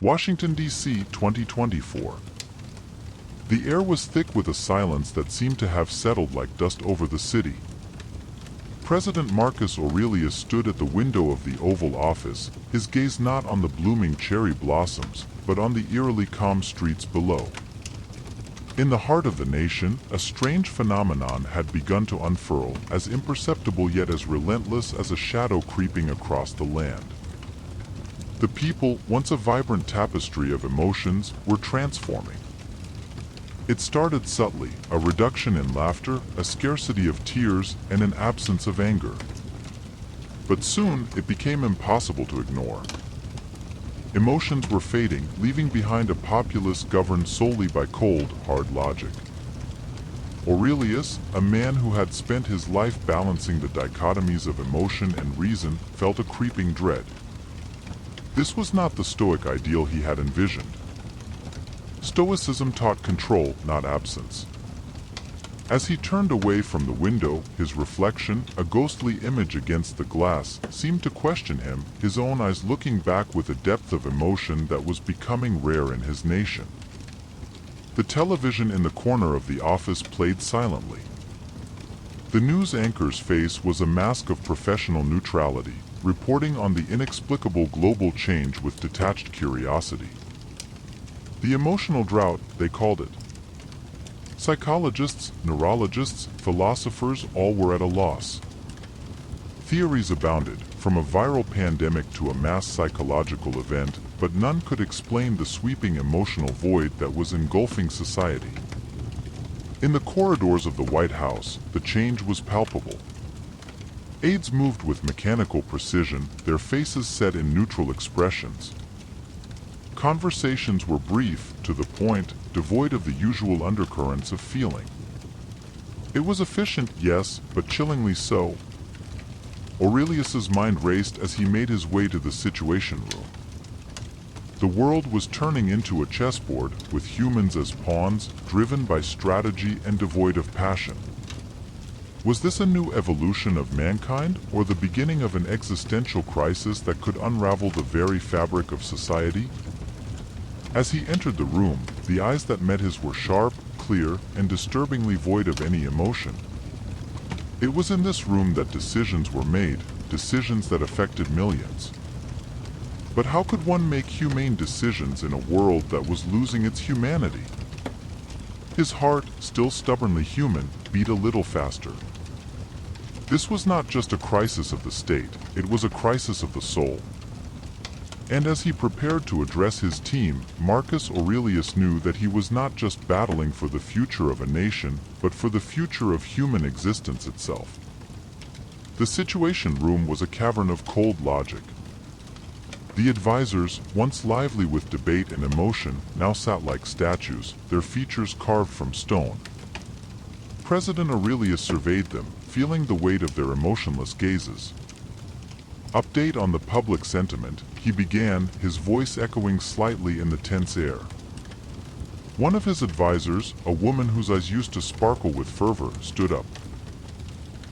Washington, D.C., 2024. The air was thick with a silence that seemed to have settled like dust over the city. President Marcus Aurelius stood at the window of the Oval Office, his gaze not on the blooming cherry blossoms, but on the eerily calm streets below. In the heart of the nation, a strange phenomenon had begun to unfurl, as imperceptible yet as relentless as a shadow creeping across the land. The people, once a vibrant tapestry of emotions, were transforming. It started subtly, a reduction in laughter, a scarcity of tears, and an absence of anger. But soon, it became impossible to ignore. Emotions were fading, leaving behind a populace governed solely by cold, hard logic. Aurelius, a man who had spent his life balancing the dichotomies of emotion and reason, felt a creeping dread. This was not the Stoic ideal he had envisioned. Stoicism taught control, not absence. As he turned away from the window, his reflection, a ghostly image against the glass, seemed to question him, his own eyes looking back with a depth of emotion that was becoming rare in his nation. The television in the corner of the office played silently. The news anchor's face was a mask of professional neutrality, reporting on the inexplicable global change with detached curiosity. The emotional drought, they called it. Psychologists, neurologists, philosophers, all were at a loss. Theories abounded, from a viral pandemic to a mass psychological event, but none could explain the sweeping emotional void that was engulfing society. In the corridors of the White House, the change was palpable. Aides moved with mechanical precision, their faces set in neutral expressions. Conversations were brief, to the point, devoid of the usual undercurrents of feeling. It was efficient, yes, but chillingly so. Aurelius's mind raced as he made his way to the Situation Room. The world was turning into a chessboard, with humans as pawns, driven by strategy and devoid of passion. Was this a new evolution of mankind, or the beginning of an existential crisis that could unravel the very fabric of society? As he entered the room, the eyes that met his were sharp, clear, and disturbingly void of any emotion. It was in this room that decisions were made, decisions that affected millions. But how could one make humane decisions in a world that was losing its humanity? His heart, still stubbornly human, beat a little faster. This was not just a crisis of the state, it was a crisis of the soul. And as he prepared to address his team, Marcus Aurelius knew that he was not just battling for the future of a nation, but for the future of human existence itself. The Situation Room was a cavern of cold logic. The advisors, once lively with debate and emotion, now sat like statues, their features carved from stone. President Aurelius surveyed them, feeling the weight of their emotionless gazes. Update on the public sentiment, he began, his voice echoing slightly in the tense air. One of his advisors, a woman whose eyes used to sparkle with fervor, stood up.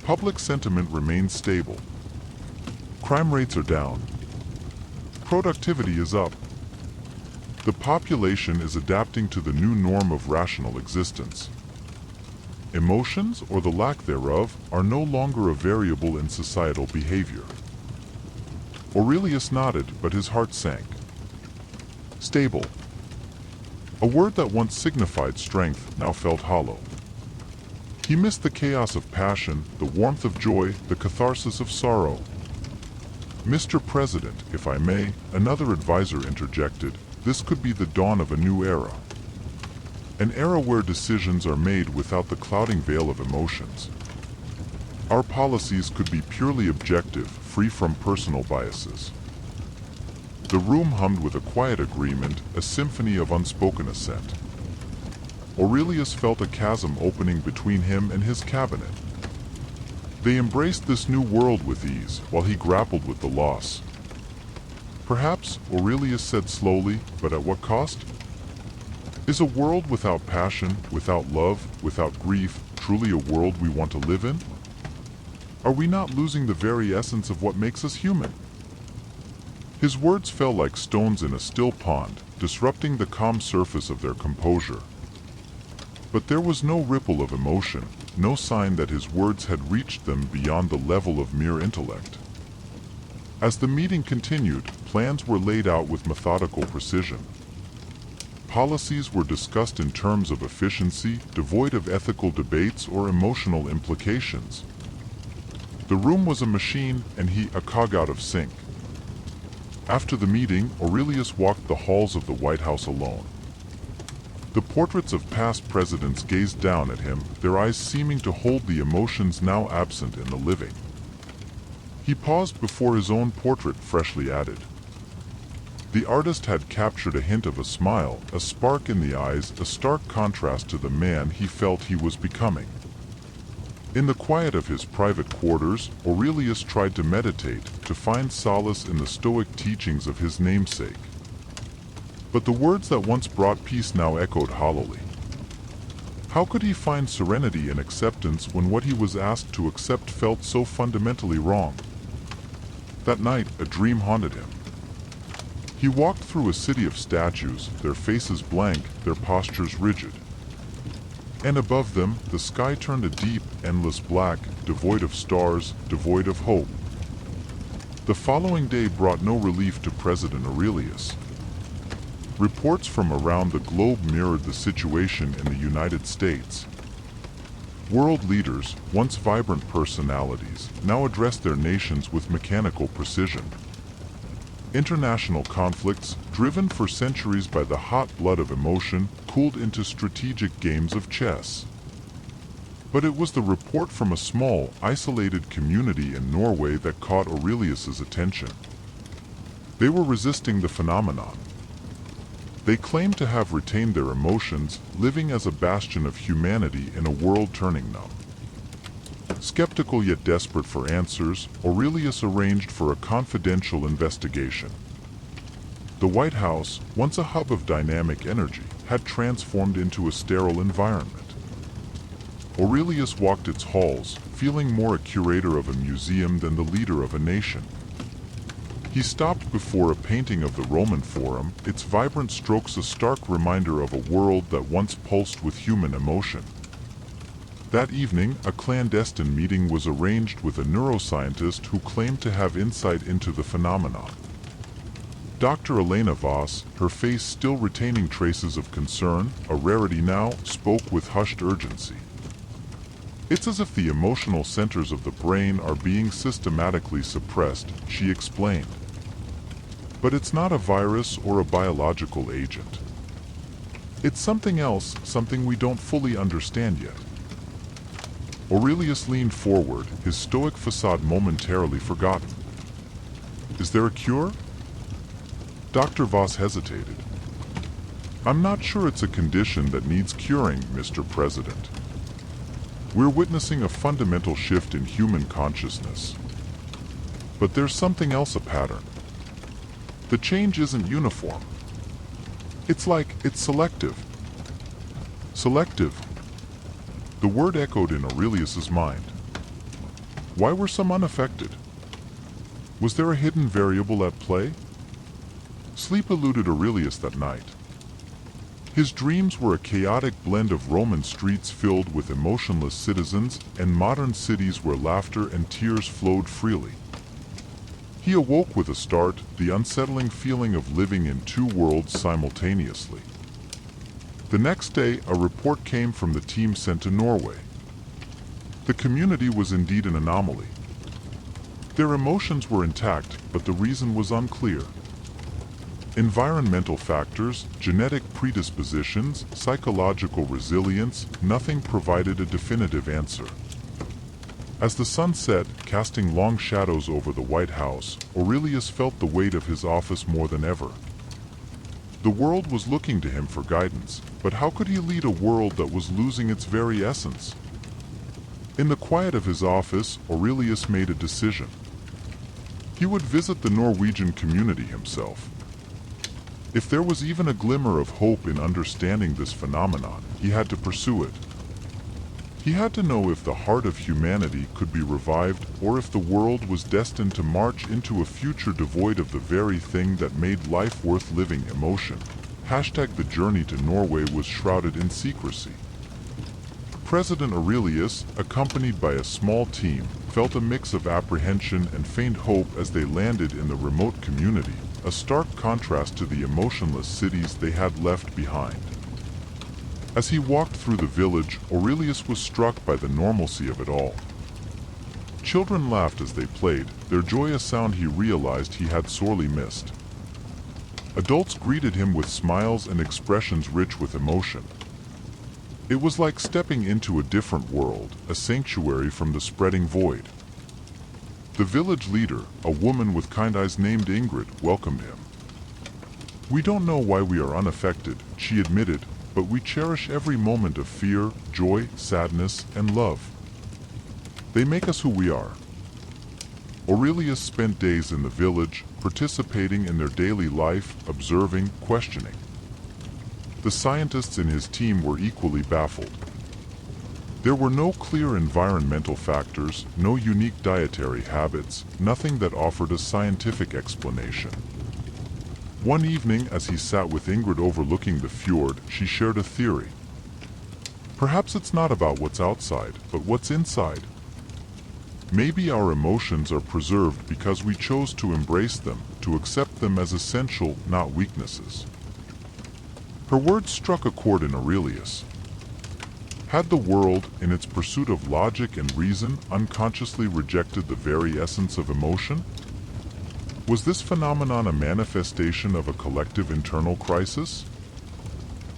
Public sentiment remains stable. Crime rates are down. Productivity is up. The population is adapting to the new norm of rational existence. Emotions, or the lack thereof, are no longer a variable in societal behavior. Aurelius nodded, but his heart sank. Stable. A word that once signified strength now felt hollow. He missed the chaos of passion, the warmth of joy, the catharsis of sorrow. Mr. President, if I may, another advisor interjected, this could be the dawn of a new era. An era where decisions are made without the clouding veil of emotions. Our policies could be purely objective, free from personal biases. The room hummed with a quiet agreement, a symphony of unspoken assent. Aurelius felt a chasm opening between him and his cabinet. They embraced this new world with ease, while he grappled with the loss. Perhaps, Aurelius said slowly, but at what cost? Is a world without passion, without love, without grief, truly a world we want to live in? Are we not losing the very essence of what makes us human? His words fell like stones in a still pond, disrupting the calm surface of their composure. But there was no ripple of emotion, no sign that his words had reached them beyond the level of mere intellect. As the meeting continued, plans were laid out with methodical precision. Policies were discussed in terms of efficiency, devoid of ethical debates or emotional implications. The room was a machine, and he a cog out of sync. After the meeting, Aurelius walked the halls of the White House alone. The portraits of past presidents gazed down at him, their eyes seeming to hold the emotions now absent in the living. He paused before his own portrait, freshly added. The artist had captured a hint of a smile, a spark in the eyes, a stark contrast to the man he felt he was becoming. In the quiet of his private quarters, Aurelius tried to meditate, to find solace in the stoic teachings of his namesake. But the words that once brought peace now echoed hollowly. How could he find serenity and acceptance when what he was asked to accept felt so fundamentally wrong? That night, a dream haunted him. He walked through a city of statues, their faces blank, their postures rigid. And above them, the sky turned a deep, endless black, devoid of stars, devoid of hope. The following day brought no relief to President Aurelius. Reports from around the globe mirrored the situation in the United States. World leaders, once vibrant personalities, now addressed their nations with mechanical precision. International conflicts, driven for centuries by the hot blood of emotion, cooled into strategic games of chess. But it was the report from a small, isolated community in Norway that caught Aurelius's attention. They were resisting the phenomenon. They claimed to have retained their emotions, living as a bastion of humanity in a world turning numb. Skeptical yet desperate for answers, Aurelius arranged for a confidential investigation. The White House, once a hub of dynamic energy, had transformed into a sterile environment. Aurelius walked its halls, feeling more a curator of a museum than the leader of a nation. He stopped before a painting of the Roman Forum, its vibrant strokes a stark reminder of a world that once pulsed with human emotion. That evening, a clandestine meeting was arranged with a neuroscientist who claimed to have insight into the phenomenon. Dr. Elena Voss, her face still retaining traces of concern, a rarity now, spoke with hushed urgency. It's as if the emotional centers of the brain are being systematically suppressed, she explained. But it's not a virus or a biological agent. It's something else, something we don't fully understand yet. Aurelius leaned forward, his stoic facade momentarily forgotten. Is there a cure? Dr. Voss hesitated. I'm not sure it's a condition that needs curing, Mr. President. We're witnessing a fundamental shift in human consciousness. But there's something else, a pattern. The change isn't uniform. It's selective. Selective. The word echoed in Aurelius's mind. Why were some unaffected? Was there a hidden variable at play? Sleep eluded Aurelius that night. His dreams were a chaotic blend of Roman streets filled with emotionless citizens and modern cities where laughter and tears flowed freely. He awoke with a start, the unsettling feeling of living in two worlds simultaneously. The next day, a report came from the team sent to Norway. The community was indeed an anomaly. Their emotions were intact, but the reason was unclear. Environmental factors, genetic predispositions, psychological resilience, nothing provided a definitive answer. As the sun set, casting long shadows over the White House, Aurelius felt the weight of his office more than ever. The world was looking to him for guidance, but how could he lead a world that was losing its very essence? In the quiet of his office, Aurelius made a decision. He would visit the Norwegian community himself. If there was even a glimmer of hope in understanding this phenomenon, he had to pursue it. He had to know if the heart of humanity could be revived or if the world was destined to march into a future devoid of the very thing that made life worth living: emotion. The journey to Norway was shrouded in secrecy. President Aurelius, accompanied by a small team, felt a mix of apprehension and faint hope as they landed in the remote community, a stark contrast to the emotionless cities they had left behind. As he walked through the village, Aurelius was struck by the normalcy of it all. Children laughed as they played, their joy a sound he realized he had sorely missed. Adults greeted him with smiles and expressions rich with emotion. It was like stepping into a different world, a sanctuary from the spreading void. The village leader, a woman with kind eyes named Ingrid, welcomed him. "We don't know why we are unaffected," she admitted, "but we cherish every moment of fear, joy, sadness, and love. They make us who we are." Aurelius spent days in the village, participating in their daily life, observing, questioning. The scientists in his team were equally baffled. There were no clear environmental factors, no unique dietary habits, nothing that offered a scientific explanation. One evening, as he sat with Ingrid overlooking the fjord, she shared a theory. "Perhaps it's not about what's outside, but what's inside. Maybe our emotions are preserved because we chose to embrace them, to accept them as essential, not weaknesses." Her words struck a chord in Aurelius. Had the world, in its pursuit of logic and reason, unconsciously rejected the very essence of emotion? Was this phenomenon a manifestation of a collective internal crisis?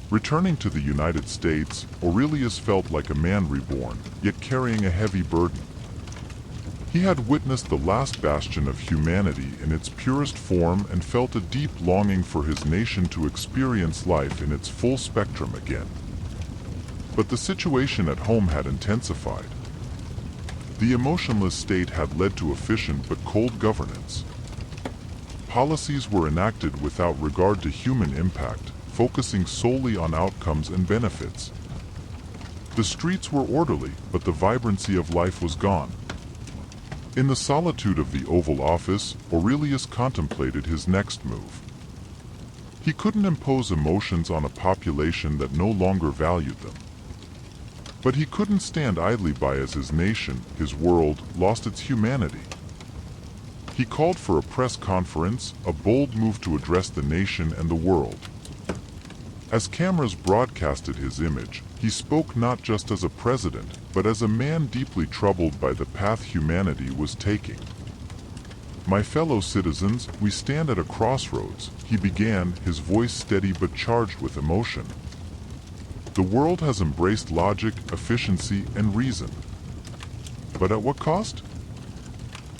Returning to the United States, Aurelius felt like a man reborn, yet carrying a heavy burden. He had witnessed the last bastion of humanity in its purest form and felt a deep longing for his nation to experience life in its full spectrum again. But the situation at home had intensified. The emotionless state had led to efficient but cold governance. Policies were enacted without regard to human impact, focusing solely on outcomes and benefits. The streets were orderly, but the vibrancy of life was gone. In the solitude of the Oval Office, Aurelius contemplated his next move. He couldn't impose emotions on a population that no longer valued them. But he couldn't stand idly by as his nation, his world, lost its humanity. He called for a press conference, a bold move to address the nation and the world. As cameras broadcasted his image, he spoke not just as a president, but as a man deeply troubled by the path humanity was taking. "My fellow citizens, we stand at a crossroads," he began, his voice steady but charged with emotion. "The world has embraced logic, efficiency, and reason. But at what cost?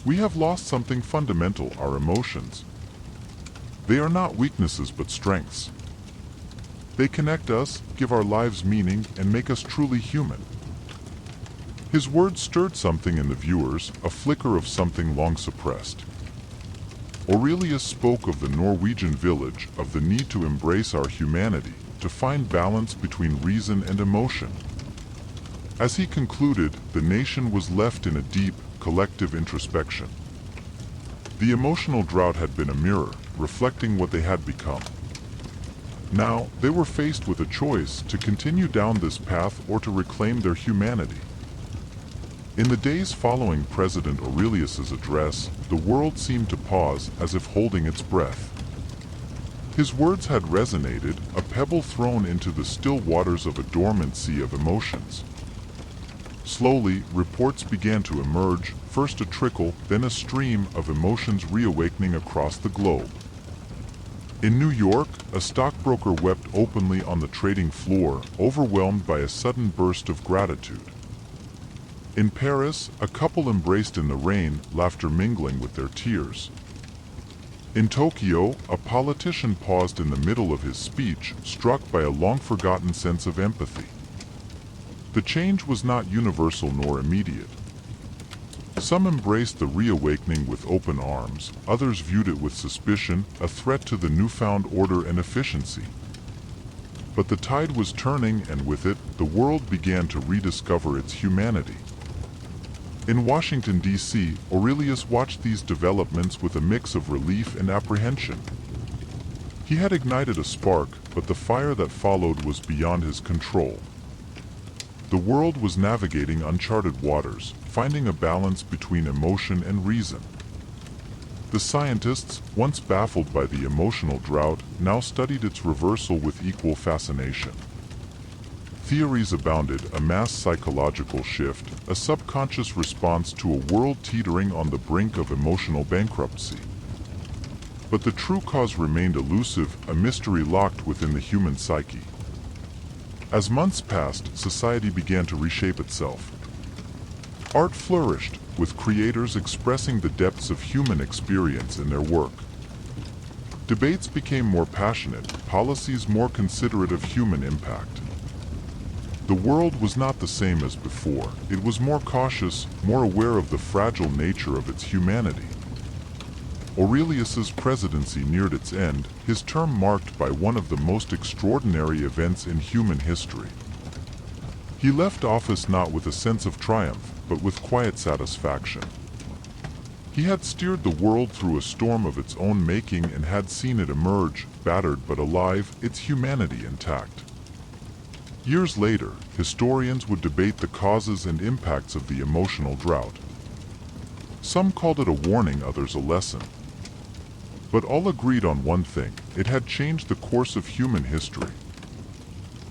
We have lost something fundamental: our emotions. They are not weaknesses but strengths. They connect us, give our lives meaning, and make us truly human." His words stirred something in the viewers, a flicker of something long suppressed. Aurelius spoke of the Norwegian village, of the need to embrace our humanity, to find balance between reason and emotion. As he concluded, the nation was left in a deep, collective introspection. The emotional drought had been a mirror, reflecting what they had become. Now, they were faced with a choice: to continue down this path or to reclaim their humanity. In the days following President Aurelius's address, the world seemed to pause, as if holding its breath. His words had resonated, a pebble thrown into the still waters of a dormant sea of emotions. Slowly, reports began to emerge, first a trickle, then a stream of emotions reawakening across the globe. In New York, a stockbroker wept openly on the trading floor, overwhelmed by a sudden burst of gratitude. In Paris, a couple embraced in the rain, laughter mingling with their tears. In Tokyo, a politician paused in the middle of his speech, struck by a long-forgotten sense of empathy. The change was not universal nor immediate. Some embraced the reawakening with open arms, others viewed it with suspicion, a threat to the newfound order and efficiency. But the tide was turning, and with it, the world began to rediscover its humanity. In Washington, D.C., Aurelius watched these developments with a mix of relief and apprehension. He had ignited a spark, but the fire that followed was beyond his control. The world was navigating uncharted waters, finding a balance between emotion and reason. The scientists, once baffled by the emotional drought, now studied its reversal with equal fascination. Theories abounded: a mass psychological shift, a subconscious response to a world teetering on the brink of emotional bankruptcy. But the true cause remained elusive, a mystery locked within the human psyche. As months passed, society began to reshape itself. Art flourished, with creators expressing the depths of human experience in their work. Debates became more passionate, policies more considerate of human impact. The world was not the same as before. It was more cautious, more aware of the fragile nature of its humanity. Aurelius's presidency neared its end, his term marked by one of the most extraordinary events in human history. He left office not with a sense of triumph, but with quiet satisfaction. He had steered the world through a storm of its own making and had seen it emerge, battered but alive, its humanity intact. Years later, historians would debate the causes and impacts of the emotional drought. Some called it a warning, others a lesson. But all agreed on one thing: it had changed the course of human history.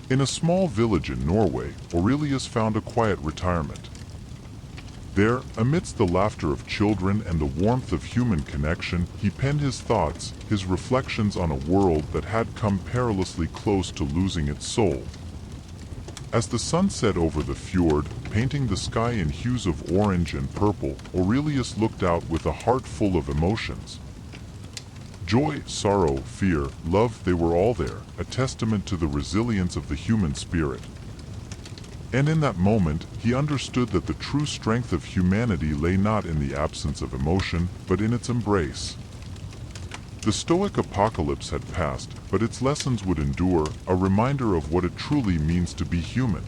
In a small village in Norway, Aurelius found a quiet retirement. There, amidst the laughter of children and the warmth of human connection, he penned his thoughts, his reflections on a world that had come perilously close to losing its soul. As the sun set over the fjord, painting the sky in hues of orange and purple, Aurelius looked out with a heart full of emotions. Joy, sorrow, fear, love, they were all there, a testament to the resilience of the human spirit. And in that moment, he understood that the true strength of humanity lay not in the absence of emotion, but in its embrace. The Stoic apocalypse had passed, but its lessons would endure, a reminder of what it truly means to be human.